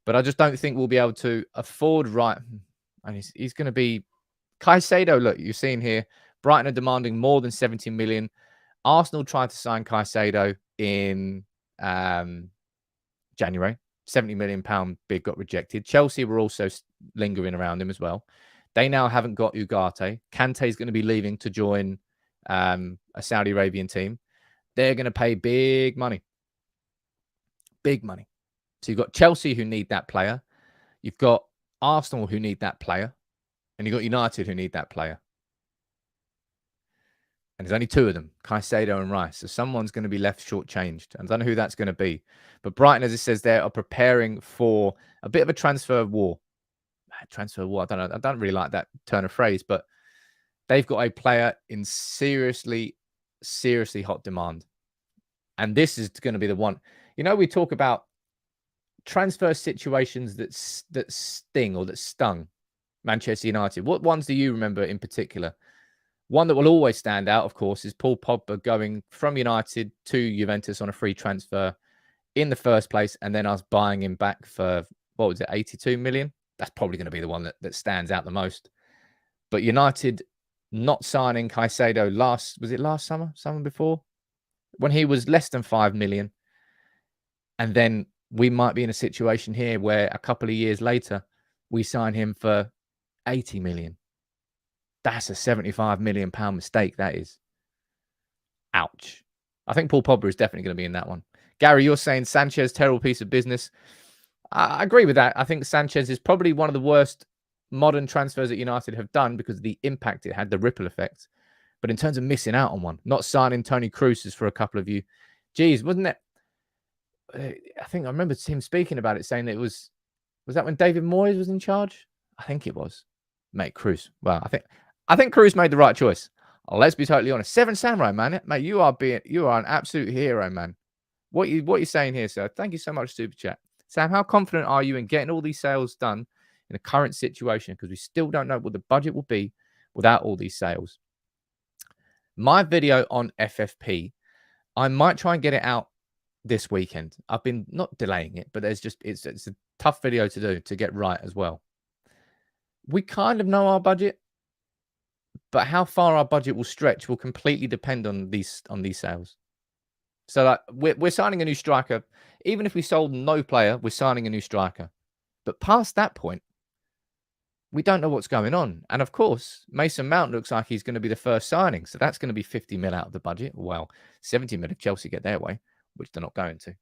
but I just don't think we'll be able to afford Rice. And he's going to be Caicedo. Look, you're seeing here, Brighton are demanding more than 70 million. Arsenal tried to sign Caicedo in January. £70 million bid got rejected. Chelsea were also lingering around him as well. They now haven't got Ugarte. Kante's going to be leaving to join a Saudi Arabian team. They're going to pay big money. Big money. So you've got Chelsea who need that player. You've got Arsenal who need that player. And you've got United who need that player. And there's only two of them, Caicedo and Rice. So someone's going to be left shortchanged. And I don't know who that's going to be. But Brighton, as it says there, are preparing for a bit of a transfer war. Transfer war, I don't know. I don't really like that turn of phrase. But they've got a player in seriously hot demand. And this is going to be the one. You know, we talk about transfer situations that sting or that stung Manchester United. What ones do you remember in particular? One that will always stand out, of course, is Paul Pogba going from United to Juventus on a free transfer in the first place, and then us buying him back for, what was it, 82 million? That's probably going to be the one that stands out the most. But United not signing Caicedo last summer? Summer before? When he was less than 5 million. And then we might be in a situation here where a couple of years later, we sign him for 80 million. That's a 75 million pound mistake. That is. Ouch. I think Paul Pogba is definitely going to be in that one. Gary, you're saying Sanchez, terrible piece of business. I agree with that. I think Sanchez is probably one of the worst modern transfers that United have done because of the impact it had, the ripple effect. But in terms of missing out on one, not signing Tony Kroos for a couple of you, geez, wasn't it? I think I remember him speaking about it, saying that it was that when David Moyes was in charge? I think it was. Mate, Kroos. Well, I think Kroos made the right choice. Let's be totally honest. Seven Samurai, man. Mate, you are an absolute hero, man. What you saying here, sir? Thank you so much, Super Chat. Sam, how confident are you in getting all these sales done in the current situation? Because we still don't know what the budget will be without all these sales. My video on FFP, I might try and get it out this weekend. I've been not delaying it, but it's a tough video to do to get right as well. We kind of know our budget, but how far our budget will stretch will completely depend on these sales. So like we're signing a new striker. Even if we sold no player, we're signing a new striker. But past that point, we don't know what's going on. And of course, Mason Mount looks like he's going to be the first signing. So that's going to be 50 mil out of the budget. Well, 70 mil if Chelsea get their way, which they're not going to.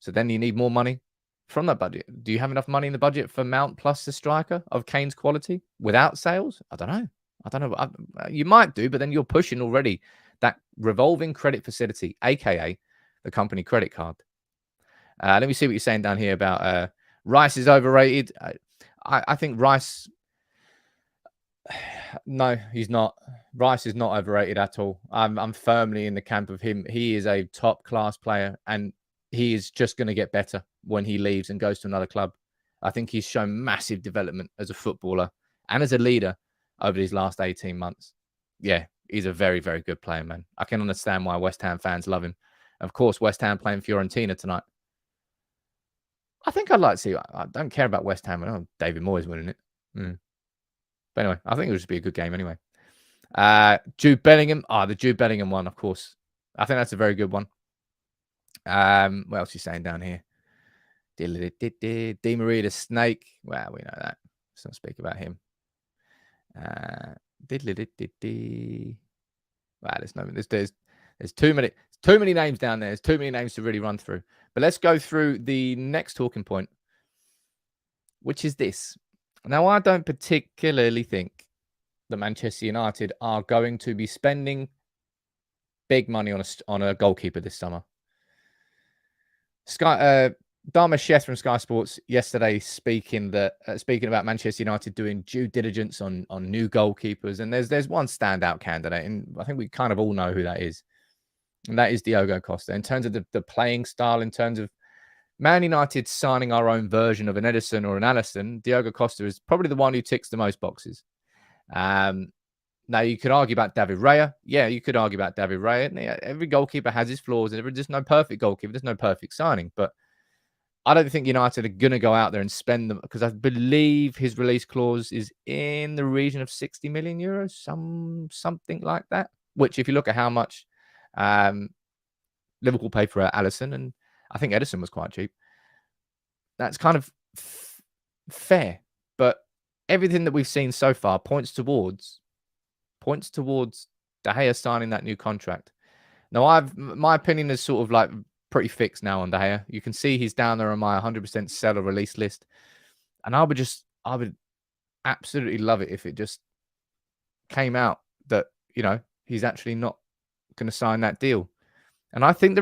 So then you need more money from that budget. Do you have enough money in the budget for Mount plus the striker of Kane's quality without sales? I don't know. You might do, but then you're pushing already that revolving credit facility, aka the company credit card. Let me see what you're saying down here about Rice is overrated. I think Rice. No, he's not. Rice is not overrated at all. I'm firmly in the camp of him. He is a top class player, and he is just going to get better when he leaves and goes to another club. I think he's shown massive development as a footballer and as a leader over these last 18 months. Yeah, he's a very, very good player, man. I can understand why West Ham fans love him. Of course, West Ham playing Fiorentina tonight. I think I'd like to see. I don't care about West Ham. I know David Moyes winning it. But anyway, I think it would just be a good game anyway. Jude Bellingham. The Jude Bellingham one, of course. I think that's a very good one. What else are you saying down here? Di Maria the Snake. Well, we know that. Let's not speak about him. Wow, there's too many names down there. There's too many names to really run through. But let's go through the next talking point, which is this. Now, I don't particularly think that Manchester United are going to be spending big money on a goalkeeper this summer. Dharma Sheth from Sky Sports yesterday speaking about Manchester United doing due diligence on new goalkeepers, and there's one standout candidate, and I think we kind of all know who that is, and that is Diogo Costa. In terms of the playing style, in terms of Man United signing our own version of an Henderson or an Alisson, Diogo Costa is probably the one who ticks the most boxes. Now, you could argue about David Raya. Yeah, you could argue about David Raya. Every goalkeeper has his flaws. There's no perfect goalkeeper. There's no perfect signing. But I don't think United are going to go out there and spend them, because I believe his release clause is in the region of 60 million euros, something like that. Which, if you look at how much Liverpool paid for Alisson, and I think Edison was quite cheap, that's kind of fair. But everything that we've seen so far points towards De Gea signing that new contract. Now, my opinion is sort of like pretty fixed now on De Gea. You can see he's down there on my 100% sell or release list, and I would absolutely love it if it just came out that he's actually not going to sign that deal. And I think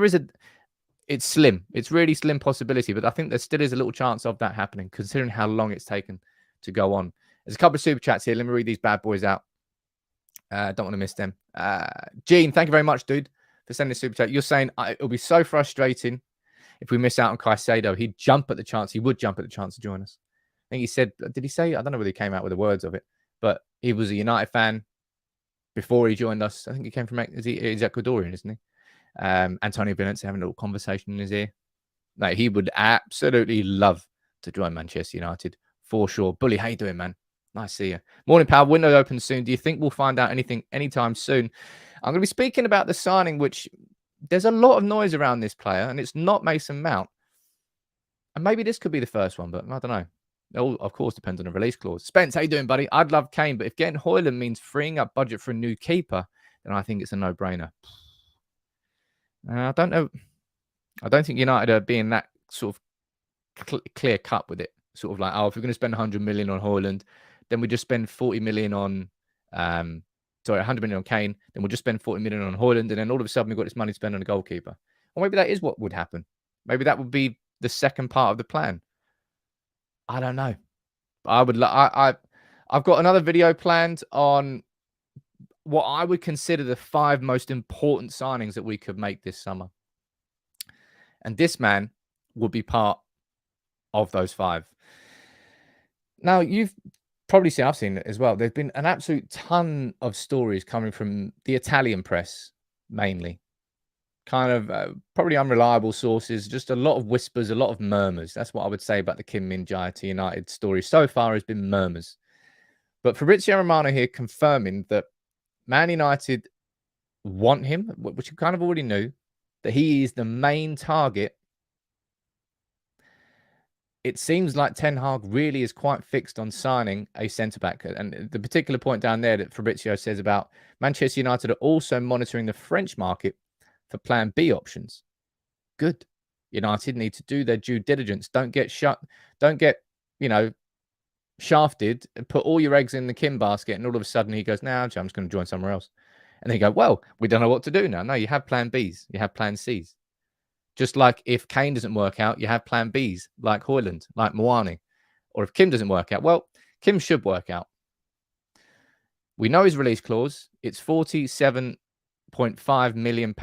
it's slim. It's really slim possibility, but I think there still is a little chance of that happening, considering how long it's taken to go on. There's a couple of super chats here. Let me read these bad boys out. Don't want to miss them. Gene, thank you very much, dude, for sending a super chat. You're saying it'll be so frustrating if we miss out on Caicedo. He would jump at the chance to join us. I think he said, did he say? I don't know whether he came out with the words of it, but he was a United fan before he joined us. I think he came from, he's Ecuadorian, isn't he? Antonio Valencia having a little conversation in his ear. Like, he would absolutely love to join Manchester United for sure. Bully, how you doing, man? Nice to see you. Morning, pal. Window open soon. Do you think we'll find out anything anytime soon? I'm going to be speaking about the signing, which there's a lot of noise around this player, and it's not Mason Mount. And maybe this could be the first one, but I don't know. It all, of course, depends on the release clause. Spence, how you doing, buddy? I'd love Kane, but if getting Højlund means freeing up budget for a new keeper, then I think it's a no-brainer. I don't know. I don't think United are being that sort of clear cut with it. Sort of like, oh, if we're going to spend 100 million on Højlund, then we just spend 40 million on, 100 million on Kane, then we'll just spend 40 million on Højlund, and then all of a sudden we've got this money to spend on a goalkeeper. Or maybe that is what would happen. Maybe that would be the second part of the plan. I don't know. I've got another video planned on what I would consider the 5 most important signings that we could make this summer. And this man would be part of those 5. Now, you've probably seen, I've seen it as well. There's been an absolute ton of stories coming from the Italian press, mainly. Kind of probably unreliable sources, just a lot of whispers, a lot of murmurs. That's what I would say about the Kim Min-Jae to United story so far has been murmurs. But Fabrizio Romano here confirming that Man United want him, which you kind of already knew, that he is the main target. It seems like Ten Hag really is quite fixed on signing a centre-back. And the particular point down there that Fabrizio says about Manchester United are also monitoring the French market for plan B options. Good. United need to do their due diligence. Don't get shafted and put all your eggs in the Kim basket. And all of a sudden he goes, nah, I'm just going to join somewhere else. And they go, well, we don't know what to do now. No, you have plan Bs. You have plan Cs. Just like if Kane doesn't work out, you have plan Bs, like Højlund, like Moani. Or if Kim doesn't work out, well, Kim should work out. We know his release clause. It's £47.5 million.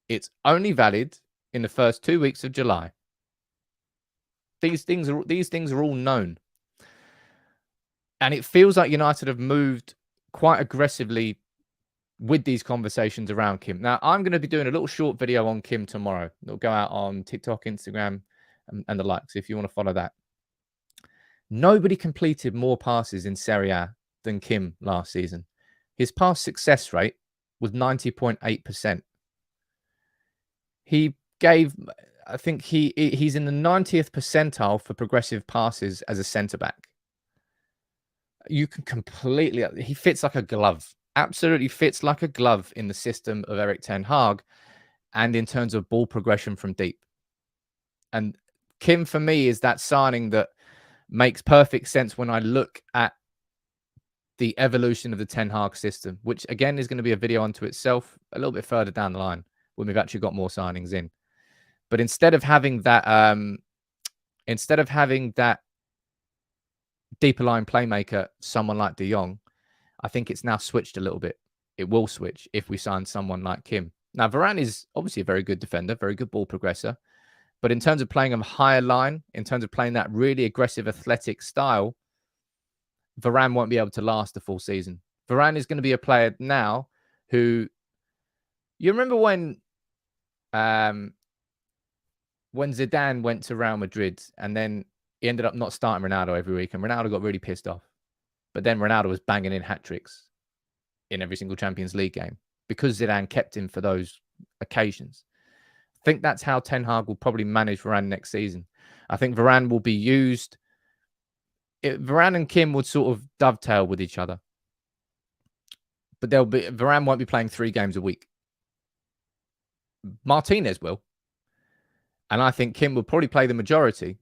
It's only valid in the first 2 weeks of July. These things are all known. And it feels like United have moved quite aggressively with these conversations around Kim. Now, I'm going to be doing a little short video on Kim tomorrow. It'll go out on TikTok, Instagram, and the likes, if you want to follow that. Nobody completed more passes in Serie A than Kim last season. His pass success rate was 90.8%. He gave, I think he's in the 90th percentile for progressive passes as a centre-back. You can completely, he fits like a glove. Absolutely fits like a glove in the system of Erik Ten Hag and in terms of ball progression from deep. And Kim, for me, is that signing that makes perfect sense when I look at the evolution of the Ten Hag system, which, again, is going to be a video unto itself a little bit further down the line when we've actually got more signings in. But instead of having that deeper line playmaker, someone like De Jong, I think it's now switched a little bit. It will switch if we sign someone like Kim. Now, Varane is obviously a very good defender, very good ball progressor. But in terms of playing a higher line, in terms of playing that really aggressive, athletic style, Varane won't be able to last a full season. Varane is going to be a player now who... You remember when Zidane went to Real Madrid and then he ended up not starting Ronaldo every week and Ronaldo got really pissed off. But then Ronaldo was banging in hat-tricks in every single Champions League game because Zidane kept him for those occasions. I think that's how Ten Hag will probably manage Varane next season. I think Varane will be used... Varane and Kim would sort of dovetail with each other. But Varane won't be playing 3 games a week. Martinez will. And I think Kim will probably play the majority.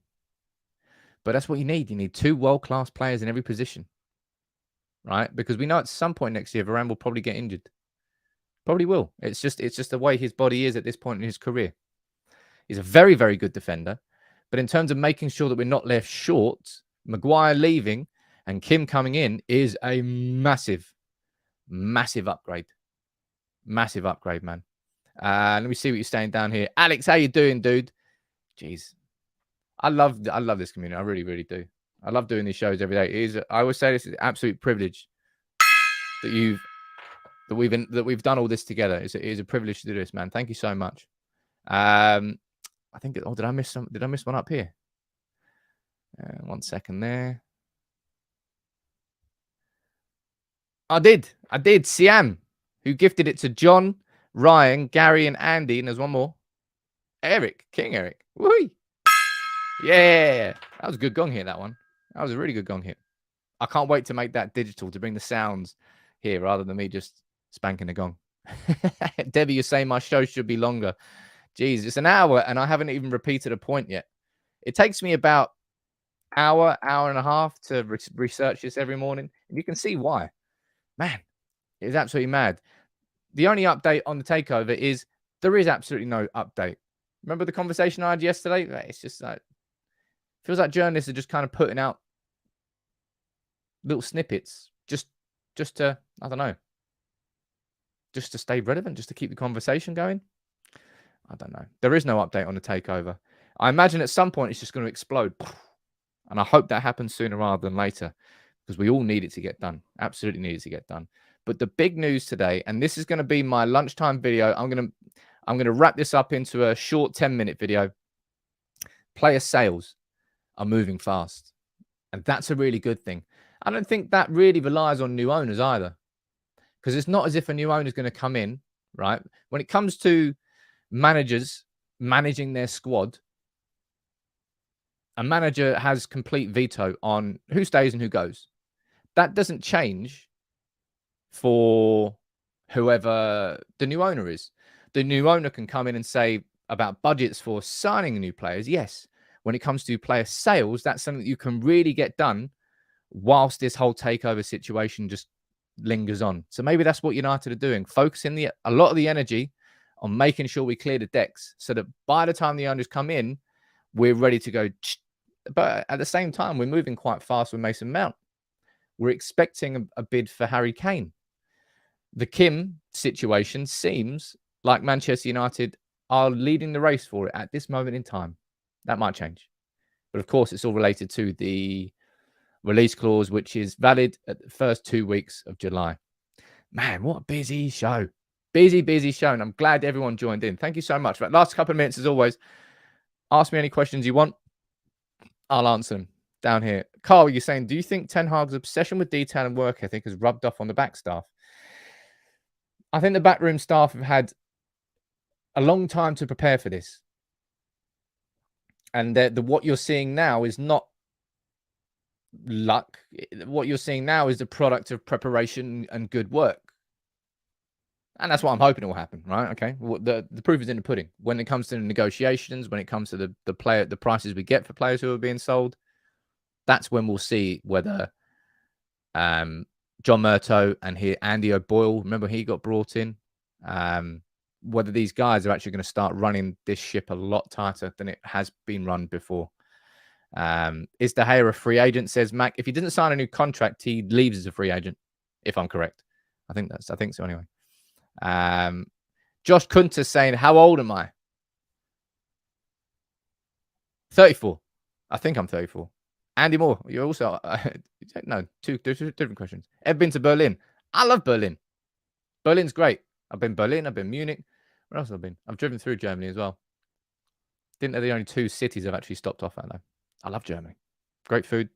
But that's what you need. You need 2 world-class players in every position. Right? Because we know at some point next year, Varane will probably get injured. Probably will. It's just the way his body is at this point in his career. He's a very, very good defender. But in terms of making sure that we're not left short, Maguire leaving and Kim coming in is a massive, massive upgrade. Massive upgrade, man. Let me see what you're saying down here. Alex, how you doing, dude? Jeez. I love this community. I really, really do. I love doing these shows every day. I always say this is an absolute privilege that we've done all this together. It is a privilege to do this, man. Thank you so much. I think. Oh, did I miss some? Did I miss one up here? 1 second there. I did. Siam, who gifted it to John, Ryan, Gary, and Andy, and there's one more. Erik, King Erik. Woo! Yeah, that was a good gong hit, that one. That was a really good gong hit. I can't wait to make that digital to bring the sounds here rather than me just spanking the gong. Debbie, you're saying my show should be longer. Jeez, it's an hour and I haven't even repeated a point yet. It takes me about hour and a half to research this every morning. And you can see why. Man, it's absolutely mad. The only update on the takeover is there is absolutely no update. Remember the conversation I had yesterday? It's just like, feels like journalists are just kind of putting out little snippets just to, I don't know, just to stay relevant, just to keep the conversation going. I don't know. There is no update on the takeover. I imagine at some point it's just going to explode. And I hope that happens sooner rather than later because we all need it to get done. Absolutely need it to get done. But the big news today, and this is going to be my lunchtime video. I'm going to wrap this up into a short 10-minute video. Player sales are moving fast. And that's a really good thing. I don't think that really relies on new owners either. Because it's not as if a new owner is going to come in, right? When it comes to managers managing their squad, a manager has complete veto on who stays and who goes. That doesn't change for whoever the new owner is. The new owner can come in and say about budgets for signing new players. Yes. When it comes to player sales, that's something that you can really get done whilst this whole takeover situation just lingers on. So maybe that's what United are doing, focusing a lot of the energy on making sure we clear the decks so that by the time the owners come in, we're ready to go. But at the same time, we're moving quite fast with Mason Mount. We're expecting a bid for Harry Kane. The Kim situation seems like Manchester United are leading the race for it at this moment in time. That might change. But of course, it's all related to the release clause, which is valid at the first 2 weeks of July. Man, what a busy show. Busy show. And I'm glad everyone joined in. Thank you so much. But last couple of minutes, as always, ask me any questions you want. I'll answer them down here. Carl, you're saying, do you think Ten Hag's obsession with detail and work ethic has rubbed off on the back staff? I think the backroom staff have had a long time to prepare for this. And what you're seeing now is not luck. What you're seeing now is the product of preparation and good work. And that's what I'm hoping will happen, right? Okay. Well, the proof is in the pudding. When it comes to the negotiations, when it comes to the prices we get for players who are being sold, that's when we'll see whether John Murtough and Andy O'Boyle, remember he got brought in, whether these guys are actually going to start running this ship a lot tighter than it has been run before. Is De Gea a free agent, says Mac? If he doesn't sign a new contract, he leaves as a free agent, if I'm correct. I think so anyway. Josh Kunter saying, how old am I? 34. I think I'm 34. Andy Moore, you're also no, two different questions. Ever been to Berlin? I love Berlin. Berlin's great. I've been Berlin, I've been Munich. Where else have I been? I've driven through Germany as well. Didn't know the only 2 cities I've actually stopped off at though. I love Germany. Great food,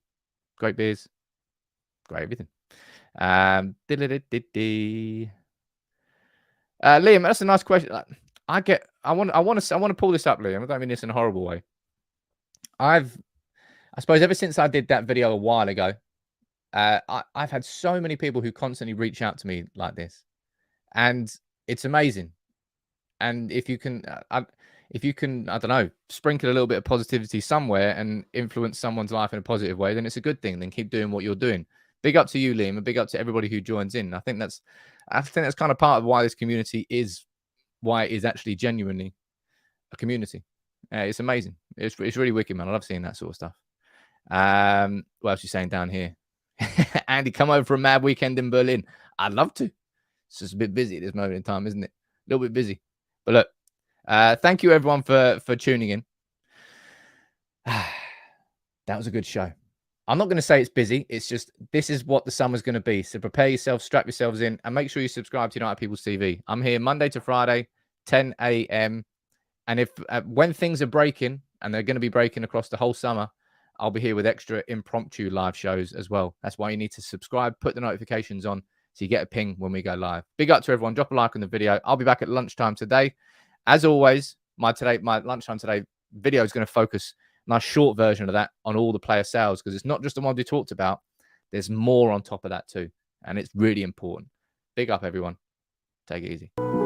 great beers, great everything. Liam, that's a nice question. I want to pull this up, Liam. I don't mean this in a horrible way. I suppose ever since I did that video a while ago, I've had so many people who constantly reach out to me like this, and it's amazing. And if you can, I don't know, sprinkle a little bit of positivity somewhere and influence someone's life in a positive way, then it's a good thing. Then keep doing what you're doing. Big up to you, Liam, and big up to everybody who joins in. I think that's kind of part of why this community is why it is actually genuinely a community. It's amazing. It's really wicked, man. I love seeing that sort of stuff. What else are you saying down here? Andy, come over for a mad weekend in Berlin. I'd love to. It's just a bit busy at this moment in time, isn't it? A little bit busy. But look, thank you everyone for tuning in. That was a good show. I'm not going to say it's busy. It's just this is what the summer's going to be. So prepare yourself, strap yourselves in, and make sure you subscribe to United People's TV. I'm here Monday to Friday, 10 a.m. And if when things are breaking, and they're going to be breaking across the whole summer, I'll be here with extra impromptu live shows as well. That's why you need to subscribe, put the notifications on so you get a ping when we go live. Big up to everyone. Drop a like on the video. I'll be back at lunchtime today. As always, my lunchtime today video is going to focus, nice short version of that, on all the player sales, because it's not just the ones we talked about. There's more on top of that too, and it's really important. Big up, everyone. Take it easy.